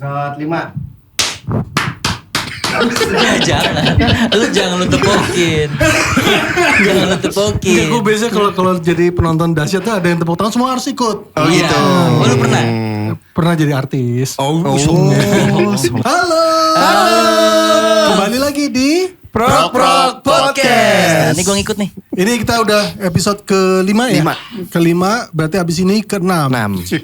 Episode 5. Jangan lu tepokin. Enggak, gue biasanya kalau jadi penonton dahsyat tuh ada yang tepuk tangan, semua harus ikut. Oh gitu. Oh, lu pernah? Pernah jadi artis. Oh. Halo. Kembali lagi di Prok Podcast. Nah, ini gue ngikut nih. Ini kita udah episode ke-5 ya? 5. Ke-5 berarti abis ini ke-6. 6.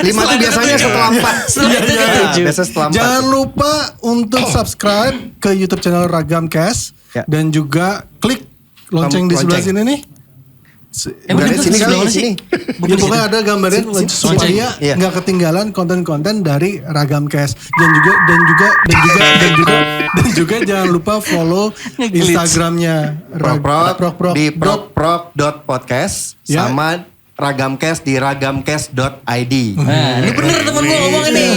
5 tuh biasanya setelah 4. Setelah itu Iya, ke-7. biasa setelah 4. Jangan lupa untuk subscribe ke YouTube channel Ragam Cast Ya. dan juga klik lonceng di sebelah Lonceng. sini nih. Bukan bener, sini sebelah kali, mana sih? sini. Ya, pokoknya ada gambarnya supaya Iya. nggak ketinggalan konten-konten dari Ragam Cast dan juga jangan lupa follow Nge-glitch. Instagramnya Prok di prok.podcast Ya. sama Ragamcast di ragamcast.id. Nah, ini bener temen gue ngomong ini.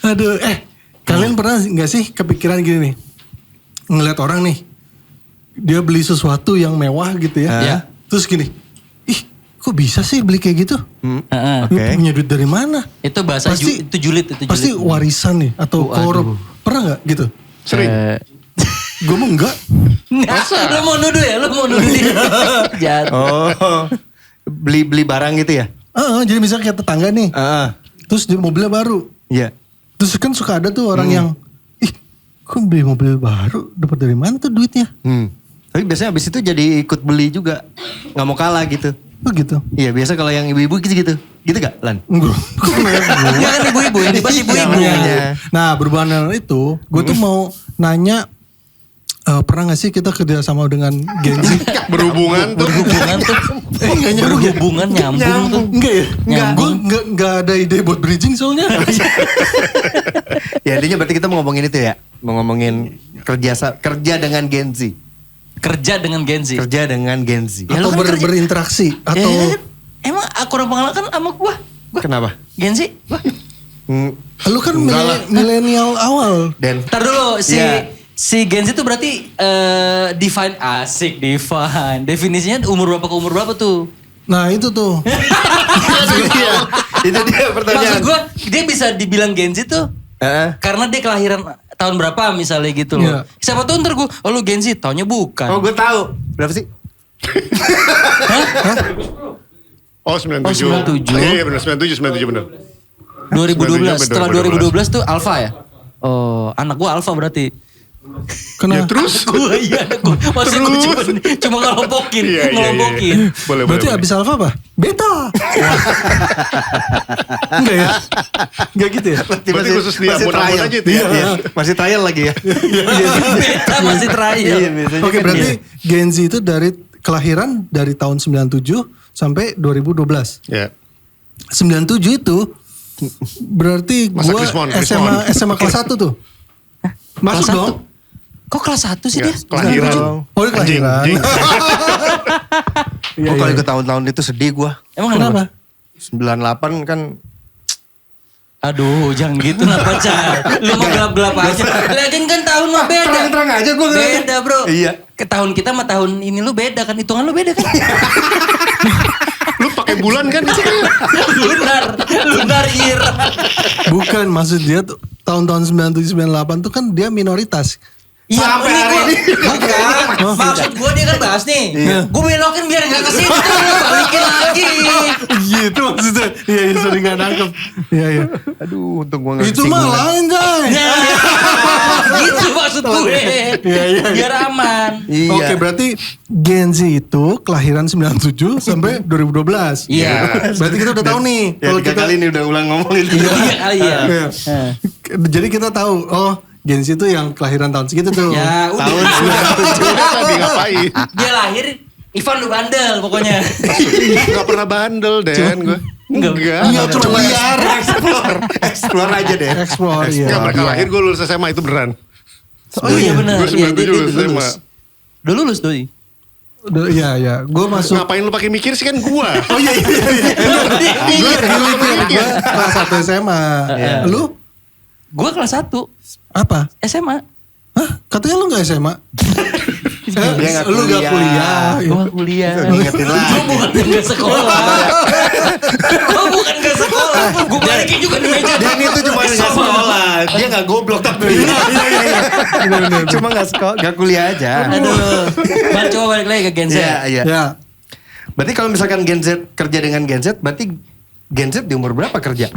Aduh, kalian pernah nggak sih kepikiran gini nih, ngeliat orang nih, dia beli sesuatu yang mewah gitu ya, Ya. terus gini, ih, kok bisa sih beli kayak gitu? Heeh. Lu Oke. punya duit dari mana? Itu bahasa Pasti- itu julid. Pasti warisan nih atau korup. Pernah nggak gitu? Sering. Gue mau enggak. Lu mau nuduh ya? Lu mau nuduh dia? Jahat. Oh. Beli barang gitu ya? Jadi misalnya kayak tetangga nih, terus dia mobilnya baru. Iya. Terus kan suka ada tuh orang yang, ih, kok beli mobil baru? Dapat dari mana tuh duitnya? Tapi biasanya abis itu jadi ikut beli juga. Gak mau kalah gitu. Oh gitu. Iya biasa kalau yang ibu-ibu gitu. Gitu gak Lan? Enggak. Kok kayak gue? Enggak kan ibu-ibu, yang dibahas ibu-ibu. Iya. Nah berhubungan dengan itu, gue tuh mau nanya, pernah gak sih kita kerja sama dengan Gen Z? Berhubungan tuh. Berhubungan tuh. Nggak nyambung ya? Berhubungan nyambung tuh. Enggak ya? Nyambung. Gue nggak ada ide buat bridging soalnya. Ya intinya berarti kita mau ngomongin itu ya. Mau ngomongin kerja dengan Gen Z. Kerja dengan Gen Z. Kerja dengan Gen Z. Ya, Atau lu kan kerja- berinteraksi. Ya, Atau emang kurang pengalaman kan sama gua. Kenapa? Gen Z. Gua. lu kan Enggak lah. milenial awal. Dan Ntar dulu Iya. si Gen Z itu berarti define definisinya umur berapa ke umur berapa tuh? Nah itu tuh. itu dia pertanyaan. Maksud gue dia bisa dibilang Gen Z tuh karena dia kelahiran tahun berapa misalnya gitu loh. Iya. Siapa tahu ntar gue, oh lu Gen Z, taunya bukan. Oh gue tahu. Berapa sih? Oh 97. Oh, 97. Iya benar 97 benar. 2012, setelah 2012. 2012 tuh Alpha ya? Oh anak gue Alpha berarti. Kenapa? Terus? Gue iya anak gue. Masih gue cuma ngelompokin. Iya. Boleh Berarti boleh. abis alfa apa? Beta. Enggak ya? Enggak gitu ya? Berarti khusus dia masih abon-abon trial. aja itu ya? Iya. Masih trial lagi ya. Beta masih trial. Iya, biasanya Oke kan berarti iya. Gen Z itu dari kelahiran dari tahun 97 sampai 2012. Ya. 97 itu berarti Masa gua Krismon. SMA kelas 1 tuh. Masuk Kelas dong. 1? Kok kelas 1 sih dia? Enggak, kelahiran. Oh dia kelahiran. Anjing. Gue kalau ikut tahun-tahun itu sedih gue. Emang Kenapa? 98 kan. Aduh, jangan gitu lah pacar. Lu mau gelap-gelap aja. Lagian kan tahun mah beda. Terang-terang aja gue. Beda bro. Iya. Ke tahun kita sama tahun ini lu beda kan. Hitungan lu beda kan. Lu pakai bulan kan di sini? Lunar year. Bukan maksud dia tuh tahun-tahun 97 98 tuh kan dia minoritas. Iya Sampai ini hari gua. ini. Bukan. Maksud gue dia kan bahas nih. Iya. Gue belokin biar gak kesini. Balikin lagi. Gitu maksudnya. Iya sorry gak nangkep. Iya. Aduh untung gue gak Itu mah lain Jay. Nah, gitu maksud gue. Iya. Biar aman. Iya. Oke berarti Gen Z itu kelahiran 97 sampai 2012. Iya. Berarti kita udah tahu nih. Ya 3 kali nih udah ulang ngomongin. Iya kali ya. Iya. Jadi kita tahu Gen Z itu yang kelahiran tahun segitu tuh. Ya udah. Tahun Udah tadi ngapain? Dia lahir Ivan lu bandel pokoknya. Gak pernah bandel Den gue. Enggak. Enggak cuma liar. Explore aja deh. Explore Enggak ya. mereka lahir gue lulus SMA itu beneran. Oh iya benar. Gue Iya 97 dia lulus SMA. Udah lulus doi. Iya. Gue masuk. Ngapain lu pakai mikir sih kan gua. Oh iya. Gue kelas 1 SMA. Lu Gue kelas 1 apa? SMA. Hah? Katanya lu gak SMA? Dia nggak Lu gak kuliah. Gue kuliah. Ngingetin lagi. Gue bukan gak sekolah. Gue bukan gak sekolah. Gue balikin juga di meja. Dan itu cuma nggak sekolah. Dia nggak goblok tapi. Cuma nggak sekolah, nggak kuliah aja. Aduh. Coba balik lagi ke Gen Z. Iya. Ya. Berarti kalau misalkan Gen Z kerja dengan Gen Z, berarti Gen Z di umur berapa kerja?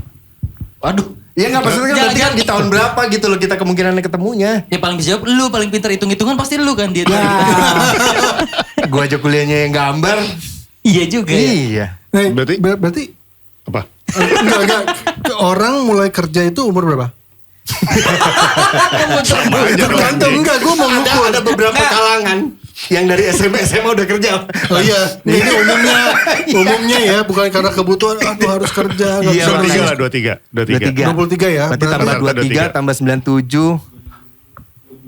Waduh. Ya nggak maksudnya kan berarti kan di tahun berapa gitu loh kita kemungkinan ketemunya. Ya paling bisa jawab lu paling pintar hitung-hitungan pasti lu kan dia. Gua aja kuliahnya yang gambar. Iya juga ya. Iya. Nah, Berarti? Apa? Enggak. Orang mulai kerja itu umur berapa? Tergantung enggak, gue mau ngukur. Ada beberapa kalangan yang dari SMP SMA udah kerja. Oh iya, ini umumnya ya, bukan karena kebutuhan aku harus kerja. Gak Iya, bisa 23 23 lah, 23. 23 ya. Berarti tambah 23 tambah 97.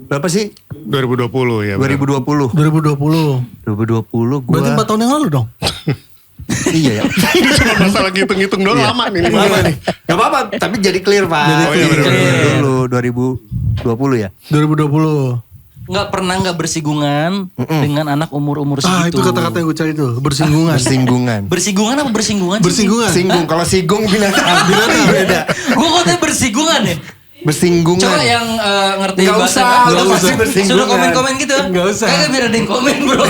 Berapa sih? 2020 ya. 2020. 2020. 2020 gua. Berarti 4 tahun yang lalu dong. Iya ya. Cuma masalah ngitung-ngitung doang lama nih. Lama nih. Gak apa-apa, tapi jadi clear Pak. Jadi clear. Dulu 2020 ya. 2020. Nggak pernah nggak bersinggungan dengan anak umur-umur segitu. Itu kata-kata yang gue cari tuh, bersinggungan. Bersinggungan. Bersinggungan apa bersinggungan? Bersinggungan. Singgung, kalau singgung binatang beda. Gue katanya bersinggungan ya. Bersinggungan. Coba yang ngerti Nggak bahasa usah, nggak lu pasti bersinggungan. suruh komen-komen gitu. Nggak usah. Kagak biar ada yang komen bro.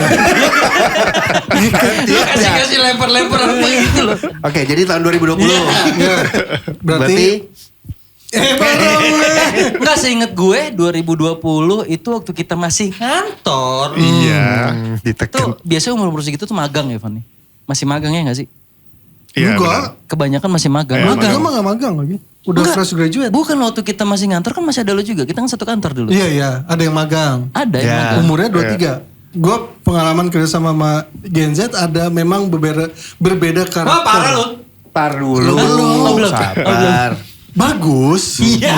Lu kasih lempar-lempar apa gitu loh. Oke, jadi tahun 2020. Ya, berarti Enggak, seinget gue 2020 itu waktu kita masih ngantor. Iya. Ditekan. Tuh biasanya umur-umur segitu tuh magang ya Fanny. Masih magang ya gak sih? Iya. enggak. Kebanyakan masih magang. Magang emang gak magang lagi. Udah Enggak. fresh graduate. Bukan waktu kita masih ngantor kan masih ada lo juga. Kita kan satu kantor dulu. Iya, ada yang magang. Ada yang Ya. magang. Umurnya 23. Gue pengalaman kerja sama Gen Z ada memang berbeda karakter. Wah parah lo. Tar dulu. Belum. Sabar. Bagus. Iya.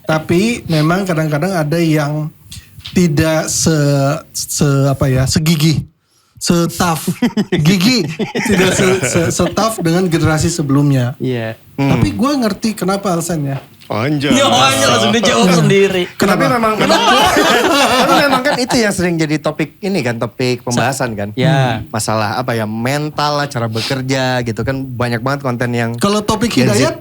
Tapi memang kadang-kadang ada yang tidak segigi, se-tough. Gigi tidak se-tough dengan generasi sebelumnya. Iya. Tapi gue ngerti kenapa alasannya. Anjay. Nyonya langsung dijawab sendiri. Tapi memang kan itu yang sering jadi topik ini kan, topik pembahasan kan. Ya. Masalah apa ya, mental lah, cara bekerja gitu kan, banyak banget konten yang Kalau topik Gen Z. hidayat,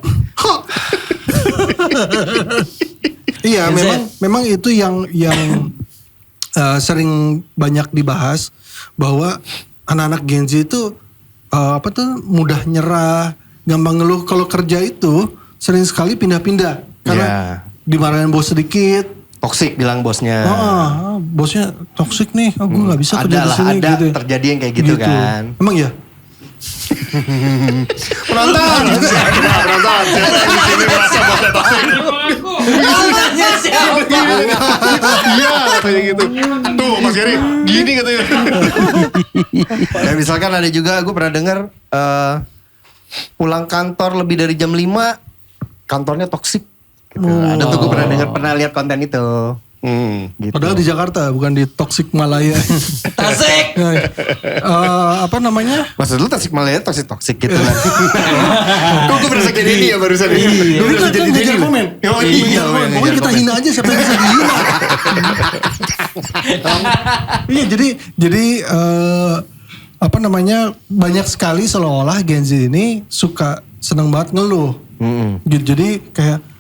iya Gen Z. memang itu yang sering banyak dibahas bahwa anak-anak Gen Z itu mudah nyerah, gampang ngeluh. Kalau kerja itu sering sekali pindah-pindah karena dimarahin bos sedikit. toksik bilang bosnya. Bosnya toksik nih, gue nggak bisa kerja di sini. Ada gitu. terjadi yang kayak gitu kan. Emang ya? Penonton. Penonton. Siapa yang di sini merasa bosnya toksik? Nanya siapa? Iya katanya gitu. Tuh Mas Gary, gini katanya. Ya misalkan ada juga gue pernah dengar pulang kantor lebih dari jam 5 kantornya toksik. Gitu. Ada tuh gue pernah lihat konten itu. Gitu. Padahal di Jakarta, bukan di Toksik Malaya. Tasik. Apa namanya? Maksud lu Tasikmalaya toksik gitu kan. Kok gue berasa kayak ini ya barusan. Gue berasa jadi ngejar ini. komen. Oh iya. Pokoknya kita hina aja siapa yang bisa dihina. Iya jadi apa namanya, banyak sekali seolah-olah Gen Z ini seneng banget ngeluh. Gitu. Jadi kayak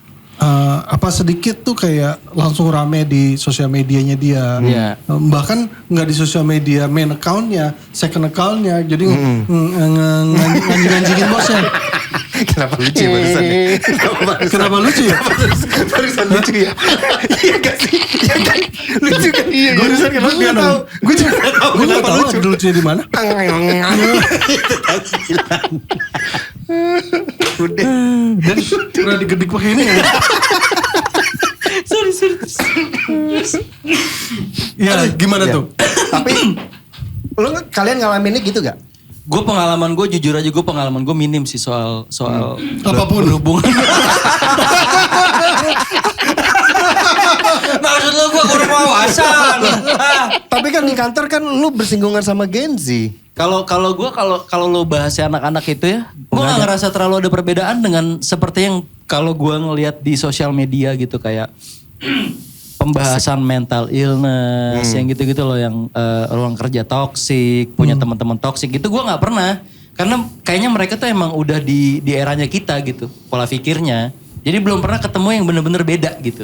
apa sedikit tuh kayak langsung rame di sosial medianya dia. Iya. Bahkan nggak di sosial media main accountnya, second accountnya. Jadi nganjing-nganjingin bosnya. Kenapa lucu ya barusan? Kenapa lucu ya? Barusan lucu ya? Iya gak sih? Iya kan? Lucu kan? Iya. Barusan kenapa Gue gak tahu? Gue juga gak tahu Gue nggak kenapa tahu lucu. ada lucunya di mana. Udah. Dan pernah digedik pakai ini ya? Sorry. Ya gimana tuh? Tapi kalian ngalaminnya gitu gak? Gue pengalaman gue jujur aja pengalaman gue minim sih soal Apapun. berhubungan. Maksud lo gue kurang wawasan. Tapi Tapi kan di kantor kan lu bersinggungan sama Gen Z. Kalau gue kalau lo bahas anak-anak itu ya, gue nggak ngerasa terlalu ada perbedaan dengan seperti yang kalau gue ngelihat di sosial media gitu kayak pembahasan mental illness yang gitu-gitu loh, yang ruang kerja toksik, punya teman-teman toksik gitu, gue nggak pernah, karena kayaknya mereka tuh emang udah di eranya kita gitu pola pikirnya, jadi belum pernah ketemu yang bener-bener beda gitu.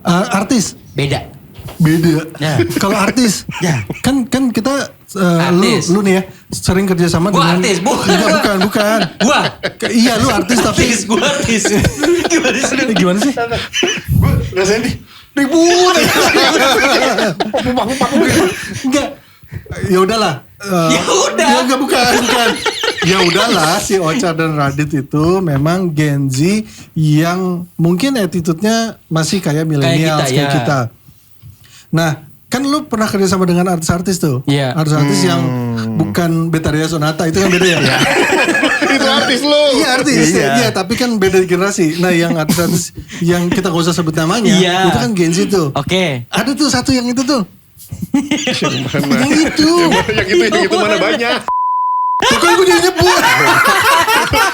Artis Beda. beda. Ya. Kalau artis, Ya. kan kita Artis. lu nih ya sering kerja sama Gua dengan. artis, bukan. Enggak, bukan. Gua Iya lu artis tapi. artis, gue artis. Gimana sih? Gimana sih? Gue rasanya ribut. Enggak. Ya udahlah. Ya udah. Ya enggak bukan. Ya udahlah si Ocha dan Radit itu memang Gen Z yang mungkin attitude-nya masih kayak milenial kita, kayak ya. kita. Nah, kan lu pernah kerja sama dengan artis-artis tuh. Iya. Artis-artis yang bukan Betharia Sonata itu kan beda ya. Itu artis lu. Iya artis, iya tapi kan beda generasi. Nah yang artis-artis yang kita gak usah sebut namanya, Iya. itu kan Gen Z tuh. Oke. Ada tuh satu yang itu tuh. Mana? Yang itu. Yang itu mana banyak. Bukan gue jadi nyebut.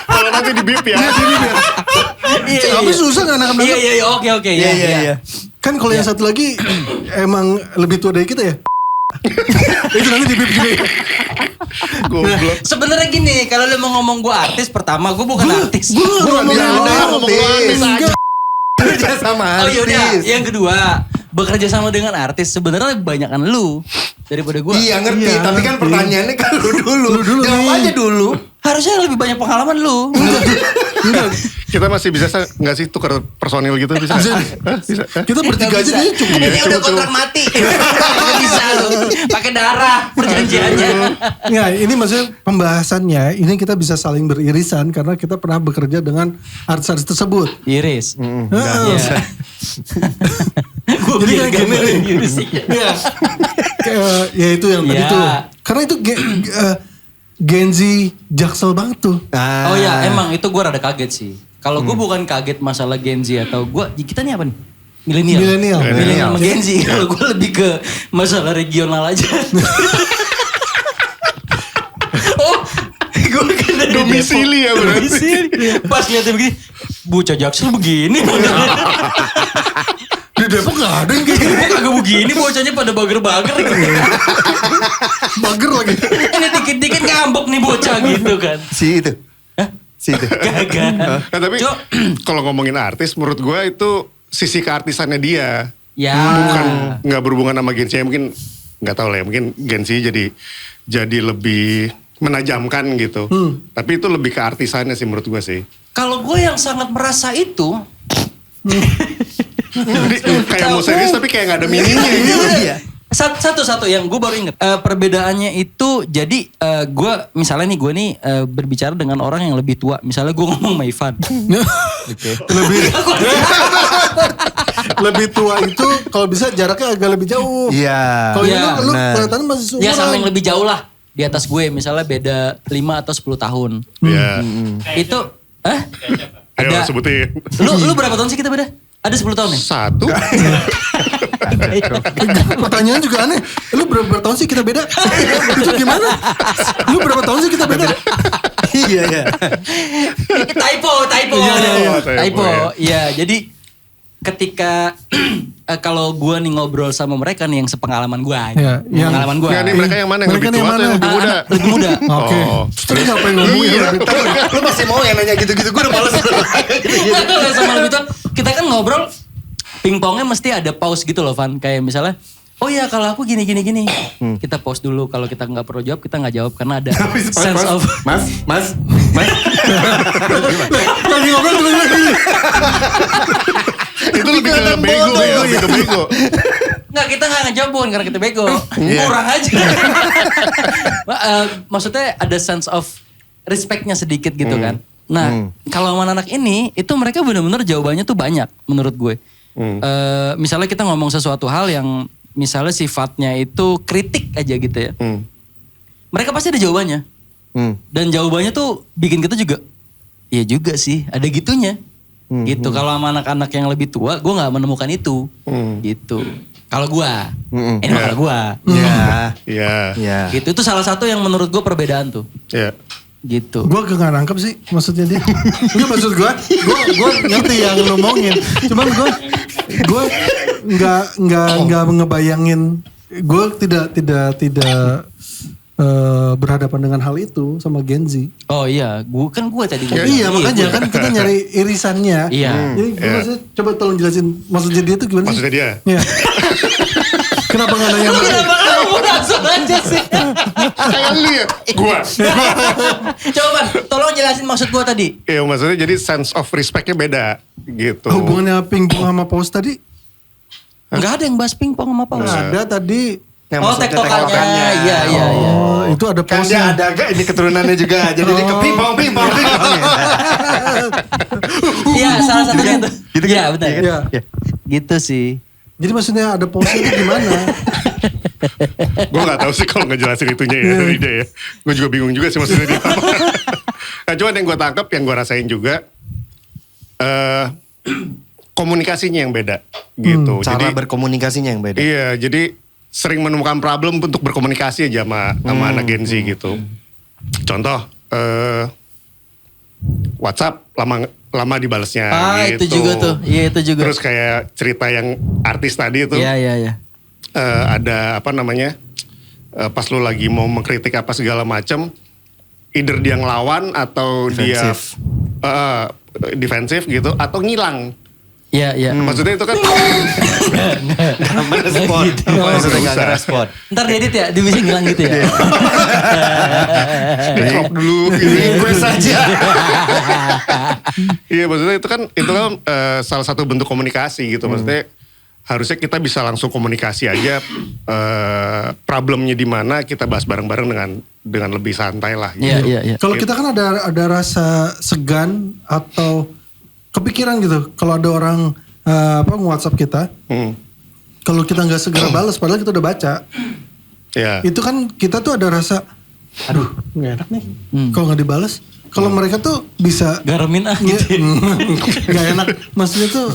Kalau nanti di bip ya. Iya, Tapi susah gak anak-anak. Iya, oke. Iya. Kan kalau yang satu lagi emang lebih tua dari kita ya. Itu nanti di bip gini. Goblok. Sebenarnya gini, kalau lu mau ngomong gue artis, pertama gue bukan artis. Gue ngomong ngomong artis aja. Kerja sama Oh yaudah, artis. yang kedua, bekerja sama dengan artis sebenarnya lebih banyakan lu daripada gue. Iya ngerti, Iya, tapi kan ngerti. pertanyaannya kan lu dulu. Jawab nih. aja dulu. Harusnya lebih banyak pengalaman lu. Kita masih bisa nggak sih tukar personil gitu bisa? Bisa. Hah? Bisa. Hah? Kita bertiga aja kayaknya cukup. Ini Ya, udah cukup. kontrak mati. Gak bisa lu. Pakai darah perjanjiannya. Ya ini maksudnya pembahasannya ini kita bisa saling beririsan karena kita pernah bekerja dengan artis-artis tersebut. Iris. Heeh. Iya. Gue Jadi biar kayak gini gambarin nih. Iris. Iya. Ya itu yang tadi Ya. tuh. Karena itu Gen Z jaksel banget tuh. Oh ya, emang itu gue rada kaget sih. Kalau gue bukan kaget masalah Gen Z atau kita nih apa nih? Milenial. Milenial. Sama Gen Z. Kalau gue lebih ke masalah regional aja. Oh, gue kan dari Domisili Depok. ya berarti. Domisili. Pas liatnya begini, bocah Jaksel begini. Di Depok gak ada yang kayak gitu. Gue kagak begini, bocahnya pada bager-bager. Bager lagi. Ini dikit-dikit ngambek nih bocah gitu kan. Si itu. Si itu. Kagak. Nah, tapi Cok. kalau ngomongin artis, menurut gue itu sisi keartisannya dia. Ya. Bukan nggak berhubungan sama Gen Z. Mungkin nggak tahu lah ya. Mungkin Gen Z jadi lebih menajamkan gitu. Tapi itu lebih ke artisannya sih menurut gue sih. Kalau gue yang sangat merasa itu, Jadi kayak mau serius tapi kayak nggak ada meaningnya gitu. Iya. Satu-satu yang gue baru inget. Perbedaannya itu jadi gue misalnya nih gue nih berbicara dengan orang yang lebih tua. Misalnya gue ngomong sama Ivan. Lebih tua itu kalau bisa jaraknya agak lebih jauh. Iya. Kalau Iya, ini lu benar. kelihatan masih seumuran. Ya sama yang lebih jauh lah. Di atas gue misalnya beda 5 atau 10 tahun. Iya. Itu Ayo ada. sebutin. Lu berapa tahun sih kita beda? Ada 10 tahun ya? Satu. Pertanyaan juga aneh. Lu berapa tahun sih kita beda? Itu gimana? Lu berapa tahun sih kita beda? Iya iya. Typo. Iya. Typo. Iya, jadi ketika kalau gue nih ngobrol sama mereka nih yang sepengalaman gue. Iya, yang- Pengalaman gue. Nggak, nih mereka yang mana? Yang Mereka lebih yang tua atau yang mana? lebih muda? Lebih muda. Oke. Oh. Terus siapa yang ngomong ya? Lu masih mau yang nanya gitu-gitu, gue udah males. Nggak sama lebih tua. Kita kan ngobrol, pingpongnya mesti ada pause gitu loh Van. Kayak misalnya, oh ya kalau aku gini. Kita pause dulu. Kalau kita nggak perlu jawab, kita nggak jawab. Karena ada sense of... Mas. Lagi ngobrol tiba-tiba gini. Itu lebih ke bego ya. Lebih ke bego. Nggak, kita nggak ngejawab bukan karena kita bego. Kurang aja. Maksudnya ada sense of respectnya sedikit gitu kan. Nah, kalau sama anak ini, itu mereka benar-benar jawabannya tuh banyak menurut gue. Misalnya kita ngomong sesuatu hal yang misalnya sifatnya itu kritik aja gitu ya. Mereka pasti ada jawabannya. Dan jawabannya tuh bikin kita juga, iya juga sih, ada gitunya. Gitu. Kalau sama anak-anak yang lebih tua, gue nggak menemukan itu. Gitu. Kalau gua. Mm-mm. Ini mah kalau gua. Iya. Iya. Iya. Gitu. Itu salah satu yang menurut gua perbedaan tuh. Iya. Gitu. Gue gak nangkep sih maksudnya dia. Enggak maksud gue ngerti yang lu ngomongin. Cuman gue nggak ngebayangin. Gue tidak berhadapan dengan hal itu sama Gen Z. Oh iya, gua tadi. Iya makanya kan kita nyari irisannya. Iya. Jadi maksudnya, coba tolong jelasin maksudnya dia tuh gimana sih? Maksudnya dia? Iya. Kenapa gak nanya sama dia? Kenapa kamu langsung aja sih? Kayak lu ya? Gua. Coba Pan, tolong jelasin maksud gua tadi. Iya maksudnya jadi sense of respect-nya beda gitu. Hubungannya pingpong sama paus tadi? Enggak ada yang bahas pingpong sama Paus. Ada tadi. Yang Oh, maksudnya tektokannya. Iya. Oh, itu ada Kan pausnya. dia ada ini keturunannya juga. Jadi dia ke ping-pong. Iya, salah satunya itu. Gitu Iya, kan? benar. Iya. Gitu sih. Jadi maksudnya ada pausnya itu gimana? Gue gak tahu sih kalau ngejelasin itunya ya dari dia ya. Gue juga bingung juga sih maksudnya dia apa. Nah cuman yang gue tangkap, yang gue rasain juga. Komunikasinya yang beda gitu. Cara Jadi berkomunikasinya yang beda. iya jadi sering menemukan problem untuk berkomunikasi aja sama anak Gen Z gitu. Contoh WhatsApp lama dibalesnya gitu. Itu juga tuh. Iya, itu juga. Terus kayak cerita yang artis tadi itu. Iya. Ada apa namanya pas lu lagi mau mengkritik apa segala macam, either dia ngelawan atau Defensif. dia defensif gitu atau ngilang. Iya. Maksudnya itu kan Gak merespon. Maksudnya gak ngerespon. Ntar diedit ya, dia bisa ngilang gitu ya. di crop dulu gitu. Gue saja. Iya maksudnya itu kan salah satu bentuk komunikasi gitu. Maksudnya harusnya kita bisa langsung komunikasi aja problemnya di mana, kita bahas bareng-bareng dengan lebih santai lah gitu. Iya. Kalau kita kan ada rasa segan atau kepikiran gitu. Kalau ada orang nge-WhatsApp kita, kalau kita nggak segera balas, padahal kita udah baca, Iya. itu kan kita tuh ada rasa, aduh nggak enak nih. Kalau nggak dibalas, kalau mereka tuh bisa Garamin gitu. nggak enak. Maksudnya tuh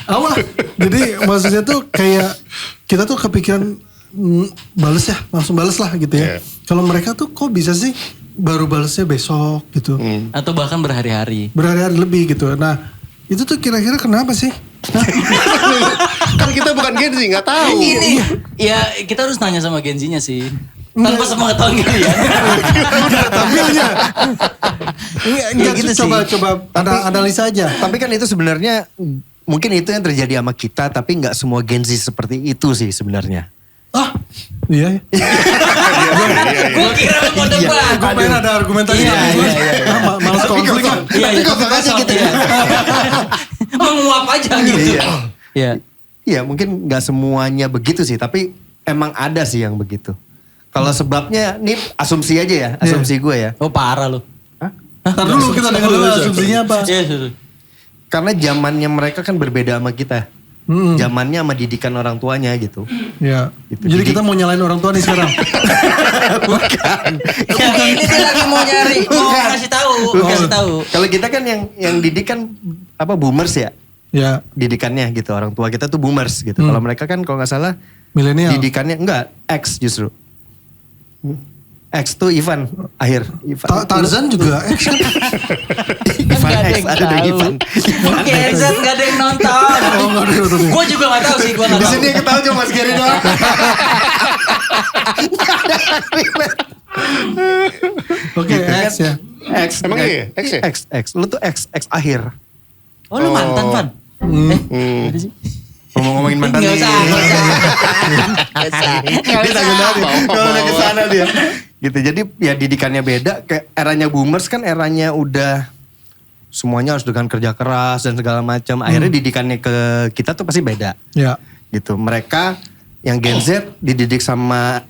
awal. Jadi maksudnya tuh kayak kita tuh kepikiran bales ya, langsung bales lah gitu ya. Iya. Kalau mereka tuh kok bisa sih baru balesnya besok gitu. Atau bahkan berhari-hari. Berhari-hari lebih gitu. Nah itu tuh kira-kira kenapa sih? Kan kita bukan Gen Z, nggak tahu. Ini, ya kita harus nanya sama Gen Z-nya sih. Tanpa sepengetahuan kalian. Tampilnya. Enggak gitu gitu sih. coba analisa aja. Tapi kan itu sebenarnya mungkin itu yang terjadi sama kita, tapi nggak semua Gen Z seperti itu sih sebenarnya. Ah, iya. Gue kira lu mau debat. Gue pengen ada argumentasi. Iya. Malas konflik kan. Iya, kosong aja gitu ya. Menguap aja gitu. Iya. Iya mungkin nggak semuanya begitu sih, tapi emang ada sih yang begitu. Kalau sebabnya, ini asumsi aja ya, asumsi gue ya. Oh parah lu. Ntar dulu kita dengar dulu asumsinya apa. Iya. Karena zamannya mereka kan berbeda sama kita. Zamannya sama didikan orang tuanya gitu. Ya. Gitu. Jadi kita mau nyalain orang tua nih sekarang. Bukan. Ya, ini dia lagi mau nyari, mau kasih tahu. Kalau kita kan yang didik kan apa boomers ya. Ya. Didikannya gitu, orang tua kita tuh boomers gitu. Kalau mereka kan kalau nggak salah Milenial. didikannya enggak X justru. X tuh Ivan akhir. Tarzan juga action. Ivan Nggak ada X yang ada dari tahu. Ivan. Genset gak ada yang nonton. Gue juga gak tahu sih, gue gak Di tahu. sini yang ketahui cuma Mas Gary doang. Oke, X ya. X. Emang iya? X ya? X. Lu tuh X akhir. Oh lu mantan, Van? Ada sih. Ngomong-ngomongin mantan Nggak usah. Dia takut banget. Kalau udah kesana dia. Gitu, jadi ya didikannya beda. Kayak eranya boomers kan eranya udah semuanya harus dengan kerja keras dan segala macam. Akhirnya didikannya ke kita tuh pasti beda. Ya. Gitu. Mereka yang Gen Z dididik sama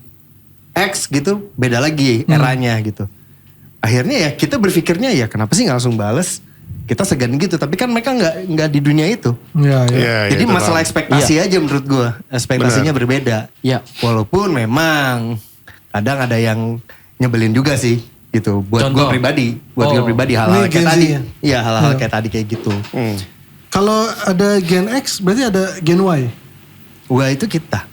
X gitu beda lagi eranya gitu. Akhirnya ya kita berpikirnya ya kenapa sih nggak langsung bales? Kita segan gitu, tapi kan mereka nggak di dunia itu. Ya, ya. Iya, Jadi itu masalah paham. ekspektasi aja menurut gue. Ekspektasinya berbeda. Iya. Walaupun memang kadang ada yang nyebelin juga sih gitu. Buat gue Contoh? pribadi. Buat gue Oh. pribadi hal-hal Ini kayak Gen Z tadi. ya? Iya hal-hal kayak tadi kayak gitu. Kalau ada Gen X berarti ada Gen Y. Wah itu kita.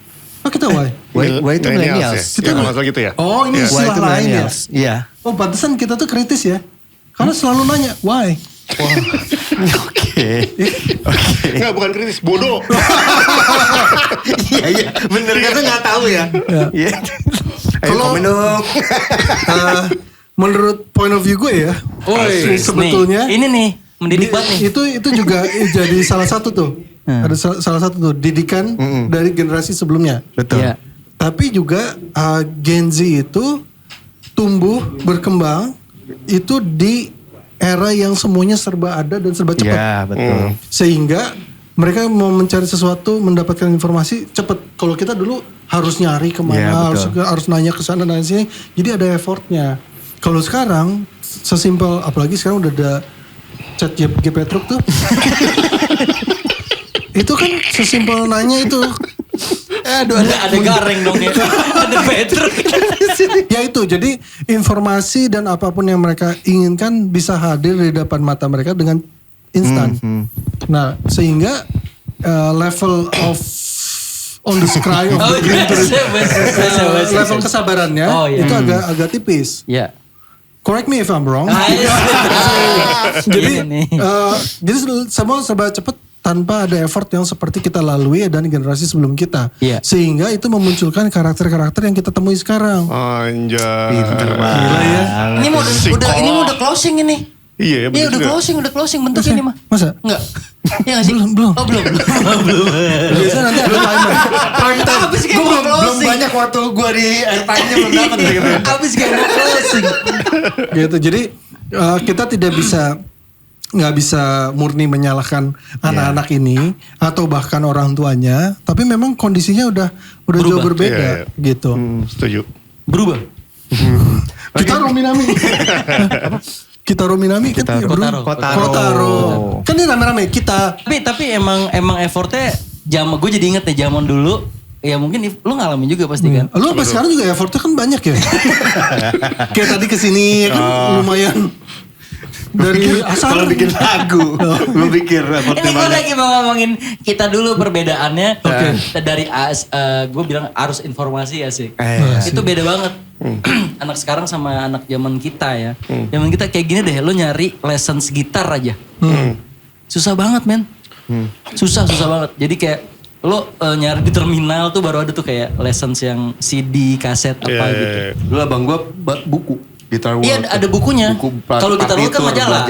Oh kita why? Wah itu millennials. Ya, kalau nggak salah gitu ya. Oh ini Ya. Wah istilah itu lain ya? millennials. Iya. Oh pantesan kita tuh kritis ya. Karena selalu nanya, why? Oke. Enggak, bukan kritis, bodoh. Iya bener kan tuh nggak tahu ya. Iya. Ayo Kalau- komen dong. Menurut point of view gue ya, sebetulnya Nih, ini nih mendidik banget nih. itu juga jadi salah satu tuh. Ada salah satu tuh didikan dari generasi sebelumnya. Betul. Iya. Tapi juga Gen Z itu tumbuh berkembang itu di era yang semuanya serba ada dan serba cepat. Iya betul. Sehingga mereka mau mencari sesuatu, mendapatkan informasi cepet. Kalau kita dulu harus nyari kemana, Iya, betul. harus nanya ke sana dan sini. Jadi ada effortnya. Kalau sekarang sesimpel, apalagi sekarang udah ada chat GPT tuh. Itu kan sesimpel nanya itu. Aduh ada gareng dong ya. Ada Petruk. Ya itu, jadi informasi dan apapun yang mereka inginkan bisa hadir di depan mata mereka dengan instan. Nah, sehingga level of on the scry of Oh the iya, green level kesabarannya Oh, iya. itu agak tipis. Iya. Correct me if I'm wrong. Jadi, Ini nih. jadi semua serba cepat tanpa ada effort yang seperti kita lalui dan generasi sebelum kita. Iya. Sehingga itu memunculkan karakter-karakter yang kita temui sekarang. Anjay. Pinter Gila ya. Ini mau udah closing ini. Iya, Iya bener udah juga. closing bentuk ini mah. Masa? Enggak. Iya gak sih? Belum. Oh belum. Biasanya nanti ada timer. Habis kayak mau Belum closing. banyak waktu gue di airtime-nya belum dapat. Habis kayak mau closing. Gitu. Jadi kita nggak bisa murni menyalahkan anak-anak ini atau bahkan orang tuanya, tapi memang kondisinya udah jauh berbeda Iya, iya. gitu. Setuju. Berubah. Kita Rominami. Kita Rominami kan Kotaro. Kotaro. Kan ini rame-rame kita. Tapi emang effortnya gue jadi inget nih zaman dulu. Ya mungkin lu ngalamin juga pasti kan. Lu sampai sekarang juga effortnya kan banyak ya. Kayak tadi kesini kan lumayan. Dari asal Kalau bikin lagu, lu pikir Ini gue lagi mau ngomongin kita dulu perbedaannya dari gue bilang arus informasi ya sih. Itu beda banget. Anak sekarang sama anak zaman kita ya. Zaman kita kayak gini deh, lo nyari lessons gitar aja. Susah banget men. Susah banget. Jadi kayak lo nyari di terminal tuh baru ada tuh kayak lessons yang CD, kaset apa gitu. Dulu abang gue buku. Guitar World. Iya ada bukunya. Kalau Guitar World kan majalah.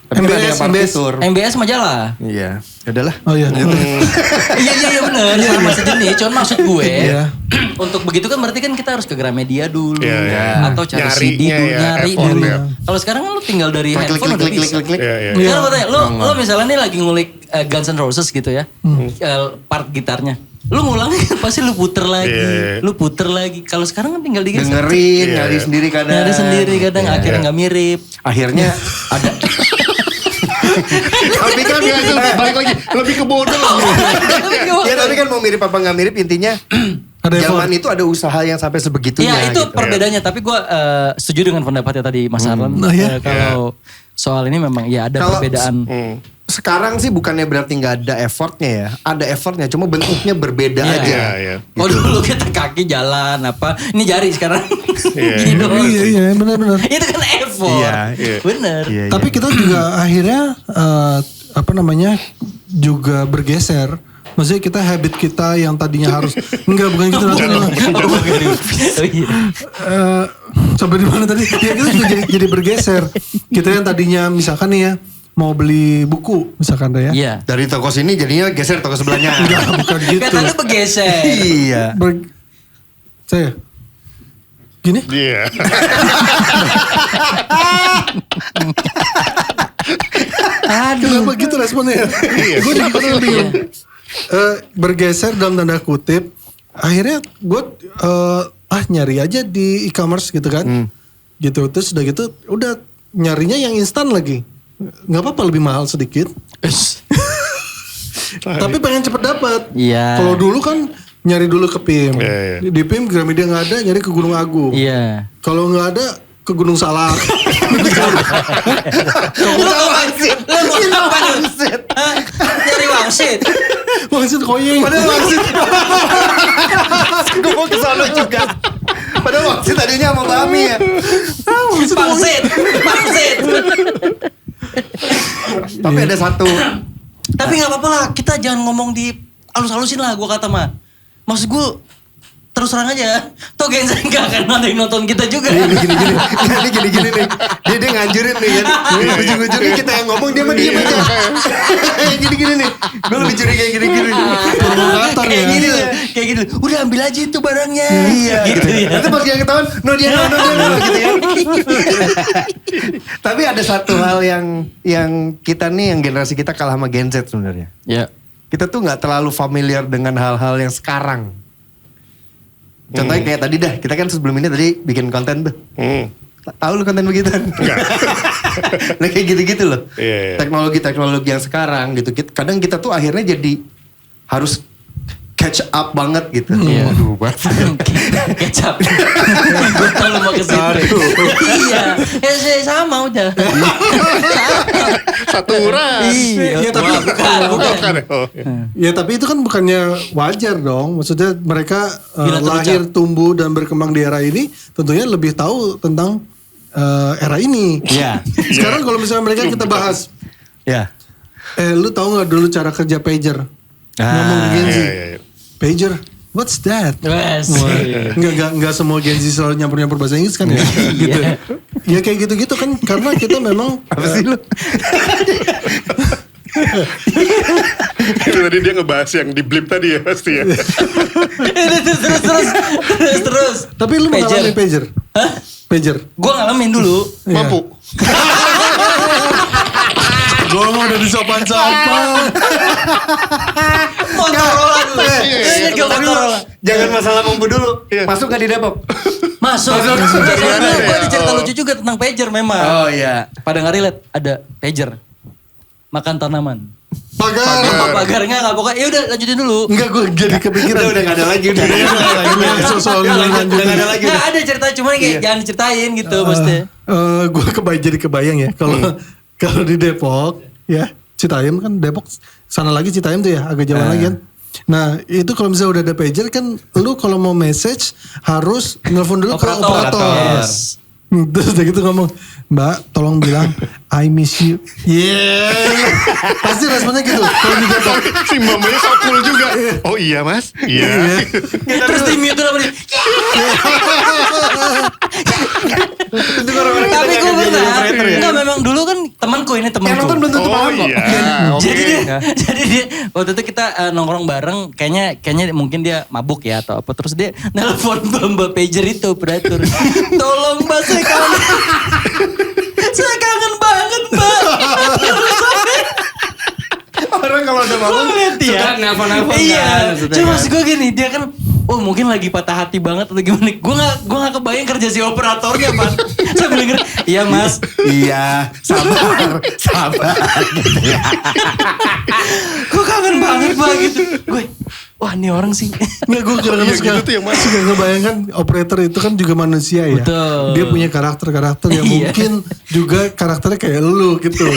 Tapi kan ada yang partitur. MBS majalah. Iya. Adalah. Oh iya. Iya benar. Sama sejenis. Cuman maksud gue Iya. untuk begitu kan berarti kan kita harus ke Gramedia dulu Iya. atau cari Nyarinya CD dulu, ya, nyari effort dulu. ya. Kalau sekarang kan lu tinggal dari Klik, handphone udah bisa. Iya. Sekarang gue tanya, lo misalnya nih lagi ngulik Guns N' Roses gitu ya, part gitarnya. Lu ngulang pasti lu puter lagi, Iya. lu puter lagi. Kalau sekarang kan tinggal digeser. Dengerin, nyari sendiri kadang. Nyari sendiri kadang Iya. akhirnya nggak mirip. Akhirnya ada. Tapi kan ya, itu balik lagi lebih ke bodoh. Ya tapi kan mau mirip apa nggak mirip intinya. Ada effort. Zaman itu ada usaha yang sampai sebegitunya. Iya itu gitu. perbedaannya. Tapi gue setuju dengan pendapatnya tadi Mas Arlan. Oh, iya? Kalau soal ini memang ya ada Kalau- perbedaan. Sekarang sih bukannya berarti nggak ada effortnya ya. Ada effortnya, cuma bentuknya berbeda Iya. aja. Iya. Oh dulu kita kaki jalan apa. Ini jari sekarang. Gini doang. Iya benar-benar. Itu kan effort. Iya. Bener. Iya, iya. Tapi kita juga akhirnya juga bergeser. Maksudnya kita habit kita yang tadinya harus bukan gitu nanti. Oh, iya. Sampai di mana tadi? Ya kita juga jadi bergeser. Kita yang tadinya misalkan nih ya mau beli buku misalkan deh ya. Iya. Dari toko sini jadinya geser toko sebelahnya. Enggak, bukan gitu. Katanya bergeser. Iya. Saya gini? Iya. Kenapa gitu responnya? Gue juga bingung. Bergeser dalam tanda kutip. Akhirnya gue nyari aja di e-commerce gitu kan. Gitu. Terus udah gitu udah nyarinya yang instan lagi. Nggak apa-apa lebih mahal sedikit. Tapi pengen cepet dapat. Iya. Kalau dulu kan nyari dulu ke PIM. Iya, iya. Di PIM Gramedia nggak ada, nyari ke Gunung Agung. Iya. Kalau nggak ada ke Gunung Salak. Lu ngapain sih? Lu mau ngapain? Nyari uang Wangsit. Wangsit koyeng. Padahal Wangsit. Gue mau kesana juga. Padahal Wangsit tadinya sama Bami ya. Wangsit. Tapi ada satu. Tapi nggak apa-apa lah, kita jangan ngomong di halus-halusin lah, gue kata mah. Maksud gue terus terang aja, toh Gen Z nggak akan ada yang nonton kita juga. Ini gini nih. Dia nganjurin nih kan. Ujung-ujungnya kita yang ngomong dia mah diem aja. Gini nih. Gue lebih curiga kayak gini. Provokator ya. Kayak gini. Udah ambil aja itu barangnya. Iya Gitu ya. Nanti pas yang ketahuan, no dia gitu ya. Tapi ada satu hal yang kita nih, yang generasi kita kalah sama Gen Z sebenarnya. Ya. Kita tuh nggak terlalu familiar dengan hal-hal yang sekarang. Contohnya kayak tadi dah, kita kan sebelum ini tadi bikin konten tuh. Tahu lu konten begitu? Enggak. Nah kayak gitu-gitu loh. Iya. Teknologi yang sekarang gitu. Kadang kita tuh akhirnya jadi harus catch up banget gitu. Iya. Waduh, bahasa. Kecap. Gue tau lu mau ke situ. Iya. Ya saya sama udah. Satu ras. Iya. Ya, tapi bukan. Bukan ya? Oh, iya. Ya tapi itu kan bukannya wajar dong. Maksudnya mereka Gila, lahir, tumbuh dan berkembang di era ini tentunya lebih tahu tentang era ini. Iya. Sekarang kalau misalnya mereka kita bahas, Ya. lu tahu nggak dulu cara kerja pager? Ngomong Gen Z. Iya. Pager, what's that? Wes. Nggak semua Gen Z selalu nyampur bahasa Inggris kan ya? Gitu. Ya kayak gitu-gitu kan karena kita memang Apa sih lu? Itu tadi dia ngebahas yang di blip tadi ya pasti ya. Terus. tapi lu mengalami pager. Hah? Pager. Gue ngalamin dulu. Mampu. Gue mau udah disopan-sopan. Motorola dulu. Ini gue Motorola. Jangan masalah mampu dulu. Iya. Masuk gak di Depok? Masuk. Soalnya gue ada cerita lucu juga tentang pager memang. Oh iya. Pada nggak relate, ada pager. Makan tanaman. Pagar. Apa pagarnya nggak pokoknya. Ya udah lanjutin dulu. Enggak, gue jadi kepikiran. Udah gak ada lagi. Udah Soal lanjut. gak ada lagi. Nggak ada cerita cuma kayak jangan diceritain gitu maksudnya. Gue jadi kebayang ya kalau di Depok ya Citayam kan Depok sana lagi Citayam tuh ya agak jauh lagi kan. Nah itu kalau misalnya udah ada pager kan lu kalau mau message harus nelfon dulu ke operator. Yes. Terus udah gitu ngomong, Mbak tolong bilang I miss you. Yeah. Pasti responnya gitu. Kalau di Depok. Si mamanya so cool juga. Oh iya mas? Iya. Terus di mute apa nih? Tapi gue pernah. Enggak memang dulu kan temanku ini temanku. Yang nonton belum tentu Oh paham kok. iya. Oke. Jadi dia waktu itu kita nongkrong bareng, kayaknya mungkin dia mabuk ya atau apa, terus dia nelpon Mbak pager itu operator. Tolong Mbak saya kangen. Saya kangen banget Mbak. Orang kalau udah bangun suka nelpon-nelpon kan. Iya. maksudnya Cuma kan. maksud gue gini, dia kan mungkin lagi patah hati banget atau gimana. Gue gak kebayang kerja si operatornya, Pak. Sambil denger, iya Mas. Iya, sabar gitu ya. Gue kangen banget Pak gitu. Gue, wah ini orang sih. Nggak, gue kadang-kadang Iya, suka, gitu tuh yang mana? suka ngebayangkan operator itu kan juga manusia ya. Betul. Dia punya karakter-karakter yang Iya. mungkin juga karakternya kayak lu gitu.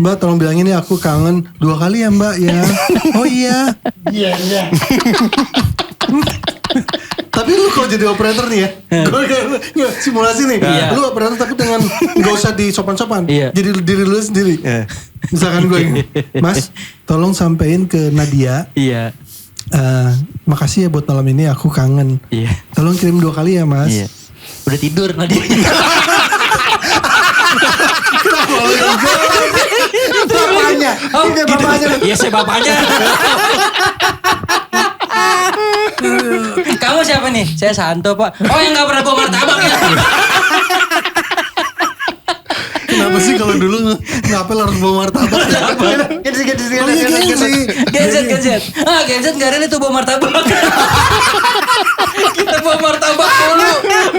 Mbak tolong bilangin ya aku kangen 2 kali ya Mbak ya. Oh iya. Iya. Tapi lu kalau jadi operator nih ya, gue nggak simulasi nih. Iya. Lu operator tapi dengan nggak usah disopan-sopan. Iya. Jadi diri lu sendiri. Misalkan gue, Mas, tolong sampein ke Nadia. Iya. Makasih ya buat malam ini aku kangen. Iya. Tolong kirim 2 kali ya Mas. Iya. Udah tidur Nadia. Bapaknya. Oh Ini gitu. bapaknya. Iya saya bapaknya. Kamu siapa nih? Saya Santo Pak. Oh yang gak pernah bawa martabak ya? Kenapa sih kalau dulu ngapel harus bawa martabak? Gen Z gak ada tuh bawa martabak. Kita bawa martabak dulu.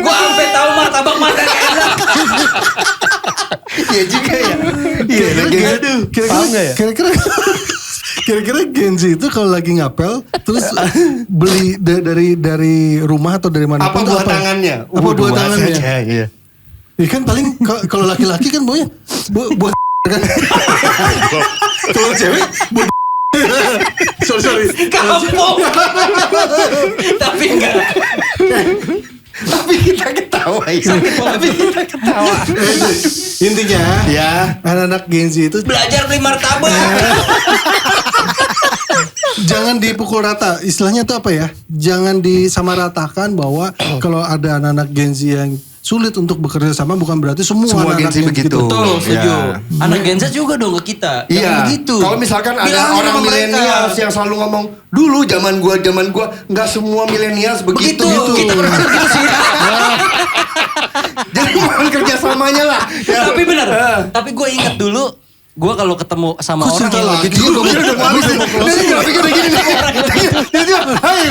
Gua sampai tahu martabak mana yang enak. Iya juga ya. Iya, Kira-kira Gen Z itu kalau lagi ngapel terus beli dari rumah atau dari mana? Apa buah tangannya? Apa buah tangannya? Iya. Ya kan paling kalau laki-laki kan buah kan. Kalau cewek buah sorry. Kampung. Tapi enggak. Tapi kita ketawa ya. Tapi kita ketawa. Intinya Ya. anak-anak Gen Z itu Belajar beli martabak. jangan dipukul rata. Istilahnya tuh apa ya? Jangan disamaratakan bahwa kalau ada anak-anak Gen Z yang sulit untuk bekerja sama bukan berarti semua Semua anak-anak Gen Z begitu. Betul, setuju. Ya. Anak Gen Z juga dong ke kita. Jangan Iya. begitu. Kalau misalkan ada Bilangin orang sama mereka. milenial yang selalu ngomong dulu zaman gua, nggak semua milenial begitu. Begitu. Kita berpikir gitu sih. Jadi mohon kerjasamanya lah. Ya. Tapi benar. Tapi gue ingat dulu, gue kalau ketemu sama Kok orang cerita yang lagi? begitu, Gue kira udah habis nih. Dia grafiknya udah gini nih. Tiba-tiba, hai.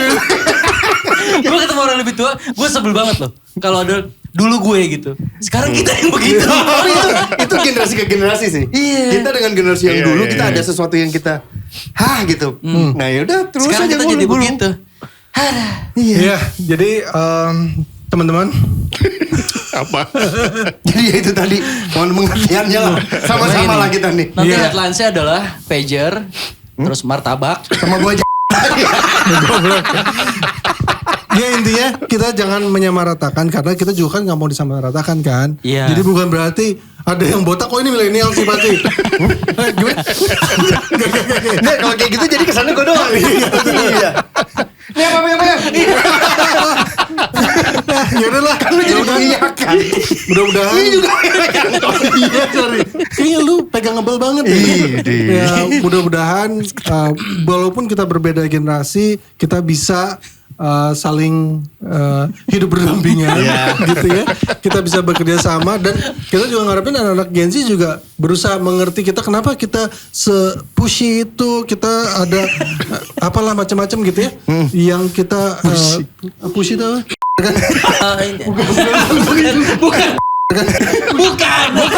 gue ketemu orang lebih tua, gue sebel banget loh. Kalau ada dulu gue gitu. Sekarang kita yang begitu. Tapi itu generasi ke generasi sih. Iya. Kita dengan generasi yang Iya, dulu iya, kita iya. ada sesuatu yang kita gitu. Nah yaudah terus Sekarang aja kita jadi begitu. Iya, jadi teman-teman Apa? Jadi ya itu tadi mohon pengertiannya lah. Sama-sama lah kita nih. Nanti Iya. headline-nya adalah pager, terus martabak. Sama gua aja. ya intinya kita jangan menyamaratakan karena kita juga kan nggak mau disamaratakan kan. Iya. Jadi bukan berarti ada yang botak kok ini milenial sih pasti. Gimana? Nah kalau kayak gitu jadi kesannya gue doang nih. Iya. Ini apa? Ya udahlah. Kan lu jadi mengiyakan. Mudah-mudahan. Ini juga. Iya sorry. Kayaknya lu pegang ngebel banget ya. Ya mudah-mudahan walaupun kita berbeda generasi kita bisa saling hidup berdampingan gitu ya. Kita bisa bekerja sama dan kita juga ngarepin anak-anak Gen Z juga berusaha mengerti kita kenapa kita se-pushy itu, kita ada apalah macam-macam gitu ya. Yang kita pushy itu Bukan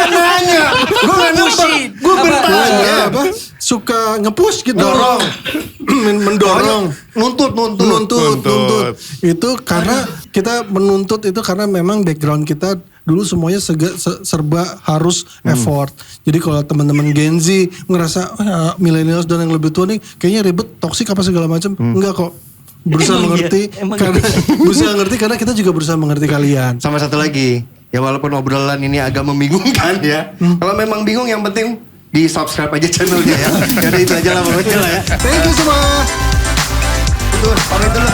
nanya. Gue gak Pushy. Gue bertanya. apa? Suka nge-push gitu. Dorong. Mendorong. Nuntut. Itu karena kita menuntut itu karena memang background kita dulu semuanya serba harus effort. Jadi kalau teman-teman Gen Z ngerasa millennials dan yang lebih tua nih kayaknya ribet, toksik apa segala macam, enggak kok. Berusaha Emang mengerti iya, emang karena berusaha mengerti karena kita juga berusaha mengerti kalian. Sama satu lagi. Ya walaupun obrolan ini agak membingungkan ya. Kalau memang bingung yang penting di subscribe aja channelnya ya. Jadi itu aja lah pokoknya lah ya. Thank you semua. Itu pamit dulu.